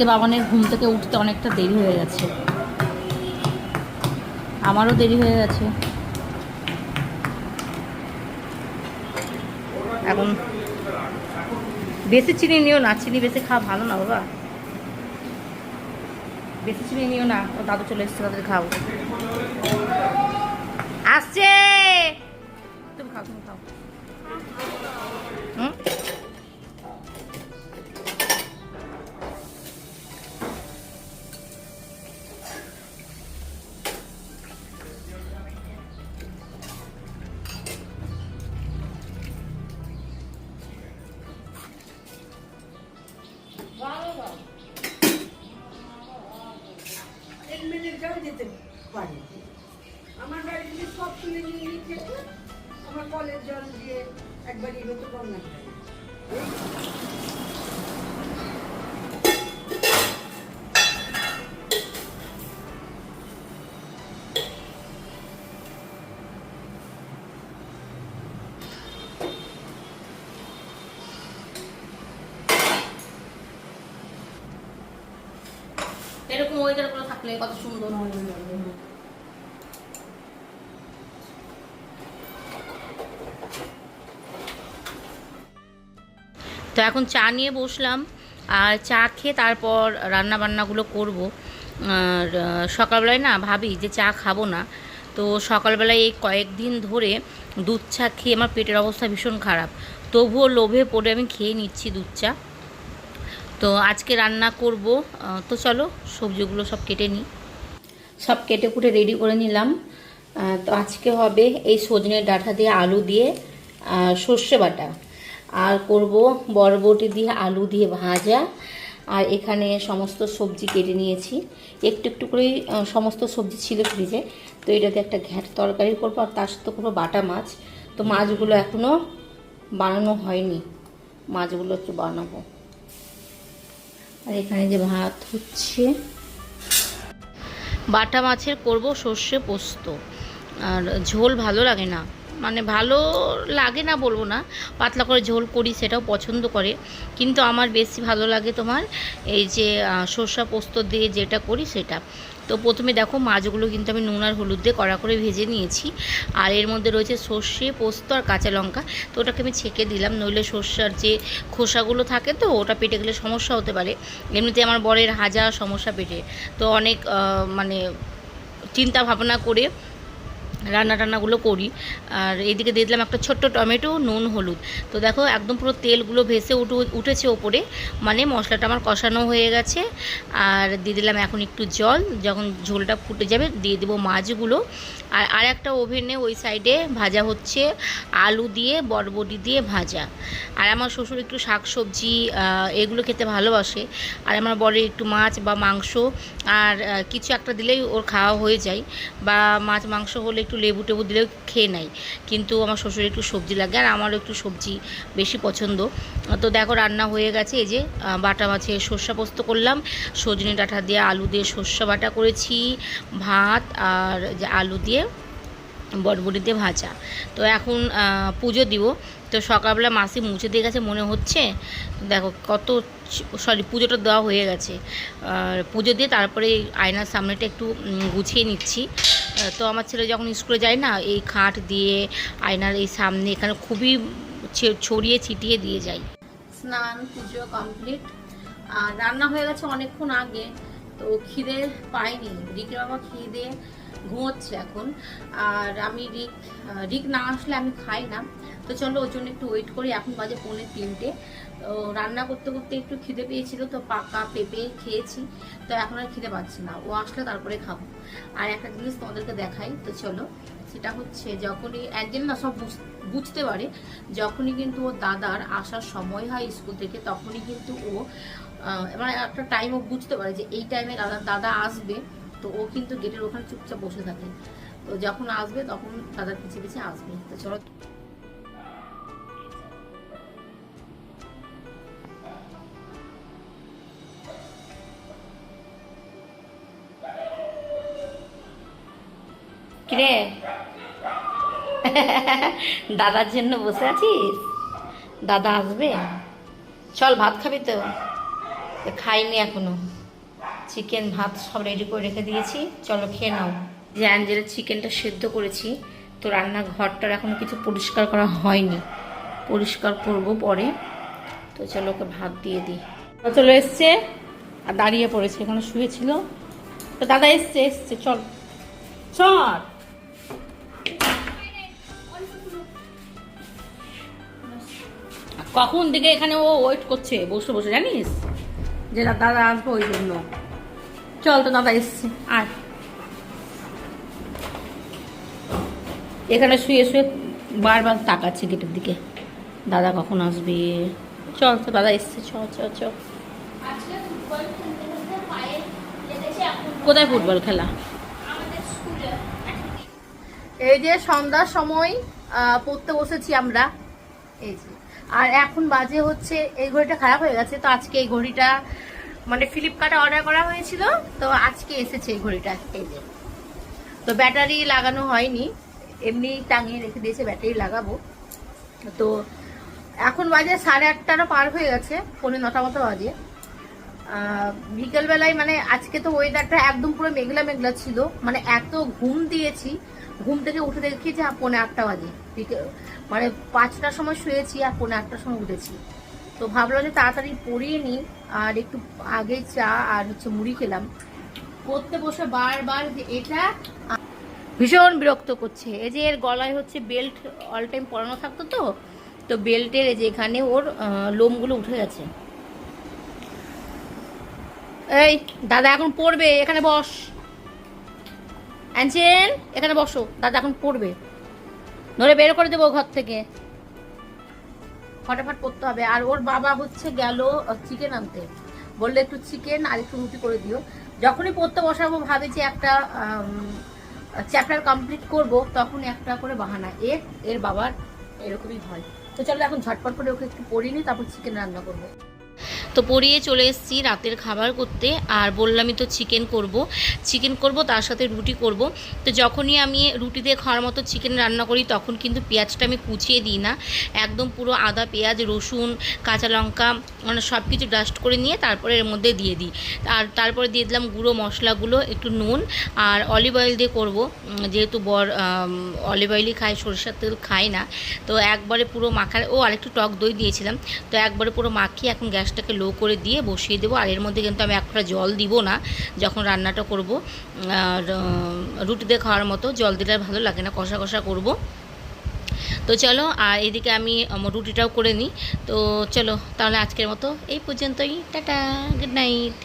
আজকে বাবানের ঘুম থেকে উঠতে অনেকটা দেরি হয়ে গেছে, আমারও দেরি হয়ে গেছে। এখন বেশি চিনি নিও না, চিনি বেশি খাওয়া ভালো না বাবা, বেশি চিনি নিও না। ও দাদু চলে এসছে, তাদের খাও। আসছে, তুমি খাও, তুমি খাও। হুম, যেতে পারি। আমার বাড়ি থেকে সব তুলে নিয়ে নিচ্ছে, আমার কলের জল দিয়ে একবারই হতো গঙ্গা। এরকম ওয়েদার করে থাকলে কত সুন্দর হয়। তো এখন চা নিয়ে বসলাম, আর চা খেয়ে তারপর রান্না বান্নাগুলো করব। আর সকালবেলায় না ভাবি যে চা খাবো না, তো সকালবেলায় এই কয়েকদিন ধরে দুধ চা খেয়ে আমার পেটের অবস্থা ভীষণ খারাপ, তবুও লোভে পড়ে আমি খেয়ে নিচ্ছি দুধ চা। তো আজকে রান্না করব, তো চলো সবজিগুলো সব কেটে নিই। সব কেটে কুটে রেডি করে নিলাম। তো আজকে হবে এই সজনের ডাঁটা দিয়ে আলু দিয়ে সর্ষে বাটা, আর করব বরবটি দিয়ে আলু দিয়ে ভাজা। আর এখানে সমস্ত সবজি কেটে নিয়েছি, একটু একটু করেই সমস্ত সবজি ছিল ফ্রিজে। তো এটাতে একটা ঘ্যাট তরকারি করবো, আর তার সাথে করবো বাটা মাছ। তো মাছগুলো এখনও বানানো হয়নি, মাছগুলো একটু বানাবো। আর এখানে যে ভাত হচ্ছে, বাটা মাছের করব সর্ষে পোস্ত। আর ঝোল ভালো লাগে না, মানে ভালো লাগে না বলবো না, পাতলা করে ঝোল করি সেটাও পছন্দ করে, কিন্তু আমার বেশি ভালো লাগে তোমার এই যে সর্ষে পোস্ত দিয়ে যেটা করি সেটা। তো প্রথমে দেখো মাছগুলো কিন্তু আমি নুন আর হলুদ দিয়ে কড়া করে ভেজে নিয়েছি, আর এর মধ্যে রয়েছে সর্ষে পোস্ত আর কাঁচা লঙ্কা। তো ওটাকে আমি ছেঁকে দিলাম, নইলে সর্ষার যে খোসাগুলো থাকে তো ওটা পেটে গেলে সমস্যা হতে পারে। এমনিতে আমার বরের হাজার সমস্যা পেটে, তো অনেক মানে চিন্তা ভাবনা করে রান্নাগুলো করি। আর এইদিকে দিয়ে দিলাম একটা ছোট্ট টমেটো, নুন হলুদ। তো দেখো একদম পুরো তেলগুলো ভেসে উঠেছে ওপরে, মানে মশলাটা আমার কষানো হয়ে গেছে। আর দিয়ে দিলাম এখন একটু জল, যখন ঝোলটা ফুটে যাবে দিয়ে দেবো মাছগুলো। আর একটা ওভেনে ওই সাইডে ভাজা হচ্ছে আলু দিয়ে বরবটি দিয়ে ভাজা। আর আমার শ্বশুর একটু শাক সবজি এগুলো খেতে ভালোবাসে, আর আমার বরের একটু মাছ বা মাংস আর কিছু একটা দিলেই ওর খাওয়া হয়ে যায়, বা মাছ মাংস হলে একটু লেবু টেবু দিলেও খেয়ে নেয়। কিন্তু আমার শ্বশুর একটু সবজি লাগে, আর আমারও একটু সবজি বেশি পছন্দ। তো দেখো রান্না হয়ে গেছে, এই যে বাটা মাছের সর্ষে পোস্ত করলাম, সজনে ডাঁটা দিয়ে আলু দিয়ে সর্ষে বাটা করেছি, ভাত আর যে আলু দিয়ে বরবটি দিয়ে ভাজা। তো এখন পুজো দিব, তো সকালবেলা মাসি মুছে দিয়ে গেছে মনে হচ্ছে। দেখো কত, সরি পুজোটা দেওয়া হয়ে গেছে, পুজো দিয়ে তারপরে আয়নার সামনেটা একটু গুছিয়ে নিচ্ছি। তো আমার ছেলে যখন স্কুলে যায় না, এই খাট দিয়ে আয়নার এই সামনে এখানে খুবই ছড়িয়ে ছিটিয়ে দিয়ে যায়। স্নান পুজো কমপ্লিট, আর রান্না হয়ে গেছে অনেকক্ষণ আগে। তো খিদে পাইনি, রিকের বাবা খিদে ঘুমোচ্ছে এখন। আর আমি রিক না আসলে আমি খাই না, তো চলো ওই জন্য একটু ওয়েট করি। এখন বাজে 2:45। তো রান্না করতে করতে একটু খিদে পেয়েছিল, তো পাকা পেঁপে খেয়েছি। তো এখন আর খিদে পাচ্ছি না, ও আসলে তারপরে খাবো। আর একটা জিনিস তোমাদেরকে দেখাই, তো চলো। সেটা হচ্ছে যখনই একদিন না সব বুঝতে পারে, যখনই কিন্তু ও দাদার আসার সময় হয় স্কুল থেকে, তখনই কিন্তু ও মানে একটা টাইম ও বুঝতে পারে যে এই টাইমে দাদা আসবে। তো ও কিন্তু গেটের ওখানে চুপচাপ বসে থাকে, তো যখন আসবে তখন দাদার পিছে পিছে আসবে। তো চলো। কিরে দাদার জন্য বসে আছিস? দাদা আসবে, চল ভাত খাবি তো? খাইনি এখনো। চিকেন ভাত সব রেডি করে রেখে দিয়েছি, চলো খেয়ে নাও। যে অ্যাঞ্জেলের চিকেনটা সেদ্ধ করেছি, তো রান্নাঘরটার এখনো কিছু পরিষ্কার করা হয়নি, পরিষ্কার করব পরে। তো চলো ওকে ভাত দিয়ে দিই। চলে এসছে আর দাঁড়িয়ে পড়েছে, এখানে শুয়েছিল। তো দাদা এসছে এসছে, চল চল। কখন থেকে এখানে ও ওয়েট করছে বসে বসে, জানিস যে দাদা আসবো ওই জন্য। চল, তো দাদা এসছে, আর এখানে শুয়ে শুয়ে বারবার তাকাচ্ছে গেটের দিকে, দাদা কখন আসবে। চল, তো দাদা এসছে, চল চল চল। কোথায় ফুটবল খেলা? এই যে সন্ধ্যার সময় পড়তে বসেছি আমরা, এই যে। আর এখন বাজে হচ্ছে, এই ঘড়িটা খারাপ হয়ে গেছে, তো আজকে এই ঘড়িটা মানে ফ্লিপকার্টে অর্ডার করা হয়েছিল, তো আজকে এসেছে এই ঘড়িটা। এই যে, তো ব্যাটারি লাগানো হয়নি, এমনি টাঙিয়ে রেখে দিয়েছে, ব্যাটারি লাগাবো। তো এখন বাজে 8:30 পার হয়ে গেছে, 9:45 মতো বাজে। বিকেলবেলায় মানে আজকে তো ওয়েদারটা একদম পুরো মেঘলা মেঘলা ছিল, মানে এত ঘুম দিয়েছি, ঘুম থেকে উঠে দেখি যে 8:45 বাজে। মানে 5টার সময় শুয়েছি আর 8:45 সময় উঠেছি। তো ভাবলাম যে তাড়াতাড়ি পড়িয়ে নিই, আর একটু আগে চা আর হচ্ছে মুড়ি খেলাম। পড়তে বসে বারবার যে এটা ভীষণ বিরক্ত করছে। এই যে এর গলায় হচ্ছে বেল্ট অল টাইম পরানো থাকতো, তো বেল্টের এই যে এখানে ওর লোমগুলো উঠে গেছে। এই দাদা এখন পড়বে, এখানে বস। অ্যাঞ্জেল এখানে বসো, দাদা এখন পড়বে, নড়ে বের করে দেবো ঘর থেকে, ফটাফট পড়তে হবে। আর ওর বাবা হচ্ছে গেল চিকেন আনতে, বললে একটু চিকেন আর একটু রুটি করে দিও। যখনই পড়তে বসাবো ভাবে যে একটা চ্যাপ্টার কমপ্লিট করব, তখন একটা করে বাহানা এর বাবার এরকমই হয়। তো চলো এখন ঝটপট করে ওকে একটু পড়িয়ে নিই, তারপর চিকেন রান্না করবো। তো পরিয়ে চলে এসেছি রাতের খাবার করতে, আর বললামই তো চিকেন করব তার সাথে রুটি করব। তো যখনই আমি রুটি দিয়ে খাওয়ার মতো চিকেন রান্না করি, তখন কিন্তু পেঁয়াজটা আমি কুচিয়ে দিই না, একদম পুরো আদা পেঁয়াজ রসুন কাঁচা লঙ্কা মানে সব কিছু ডাস্ট করে নিয়ে তারপরে এর মধ্যে দিয়ে দিই। আর তারপরে দিয়ে দিলাম গুঁড়ো মশলাগুলো, একটু নুন আর অলিভ অয়েল দিয়ে করব, যেহেতু বর অলিভ অয়েলই খায়, সরষের তেল খায় না। তো একবারে পুরো মাখার, আর একটু টক দই দিয়েছিলাম। তো একবারে পুরো মাখিয়ে এখন গ্যাসটাকে লো করে দিয়ে বসিয়ে দেবো। আর এর মধ্যে কিন্তু আমি একটা জল দিব না যখন রান্নাটা করব, আর রুটি দিয়ে খাওয়ার মতো জল দিলে ভালো লাগে না, কষা কষা করব। তো চলো, আর এদিকে আমি রুটিটাও করে নিই। তো চলো তাহলে আজকের মতো এই পর্যন্তই, টাটা, গুড নাইট।